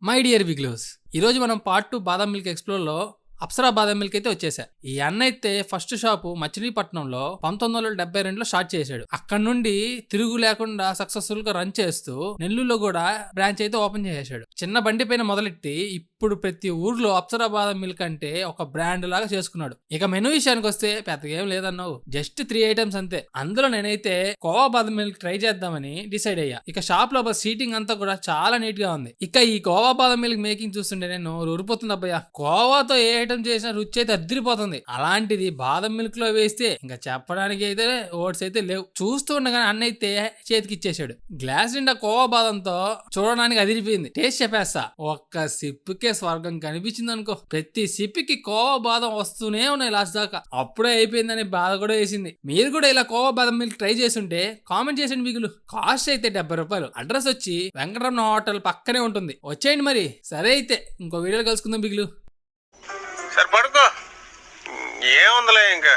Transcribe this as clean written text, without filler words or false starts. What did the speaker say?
My dear బిగ్లోస్, ఈరోజు మనం part 2 బాదం మిల్క్ ఎక్స్ప్లోర్లో అప్సరా బాదం మిల్క్ అయితే వచ్చేసా. ఈ అన్న అయితే ఫస్ట్ షాపు మచిలీపట్నంలో 1972లో స్టార్ట్ చేశాడు. అక్కడ నుండి తిరుగు లేకుండా సక్సెస్ఫుల్ గా రన్ చేస్తూ నెల్లూరులో కూడా బ్రాంచ్ అయితే ఓపెన్ చేసేసాడు. చిన్న బండి పైన మొదలెట్టి ఇప్పుడు ప్రతి ఊర్లో అప్సరా బాదం మిల్క్ అంటే ఒక బ్రాండ్ లాగా చేసుకున్నాడు. ఇక మెనూ విషయానికి వస్తే పెద్దగా ఏం లేదన్నావు, జస్ట్ 3 ఐటమ్స్ అంతే. అందులో నేనైతే కోవా బాదం మిల్క్ ట్రై చేద్దామని డిసైడ్ అయ్యా. ఇక షాప్ లో సీటింగ్ అంతా కూడా చాలా నీట్ గా ఉంది. ఇక ఈ కోవా బాదం మిల్క్ మేకింగ్ చూస్తుంటే నేను ఊరిపోతుంది అబ్బయ్యా. కోవాతో ఏ ఐటమ్ చేసిన రుచి అయితే అద్దరిపోతుంది. అలాంటిది బాదం మిల్క్ లో వేస్తే ఇంకా చెప్పడానికి అయితే ఓట్స్ అయితే లేవు. చూస్తూ ఉండగానే అన్న అయితే చేతికి ఇచ్చేసాడు. గ్లాస్ నిండా కోవా బాదంతో చూడడానికి అదిరిపోయింది. టేస్ట్ చెప్పేస్తా, ఒక్క సిప్పుకే స్వర్గం కనిపించింది అనుకో. ప్రతి సిప్పికి కోవా బాదం వస్తూనే ఉన్నాయి లాస్ట్ దాకా. అప్పుడే అయిపోయిందని బాధ కూడా వేసింది. మీరు కూడా ఇలా కోవా బాదం మిల్క్ ట్రై చేస్తుంటే కామెంట్ చేసండి బిగులు. కాస్ట్ అయితే 70 రూపాయలు. అడ్రస్ వచ్చి వెంకటరమణ హోటల్ పక్కనే ఉంటుంది. వచ్చేయండి మరి. సరే అయితే ఇంకో వీడియోలో కలుసుకుందాం బిగులు. సరే పడుకో, ఏముందిలే ఇంకా.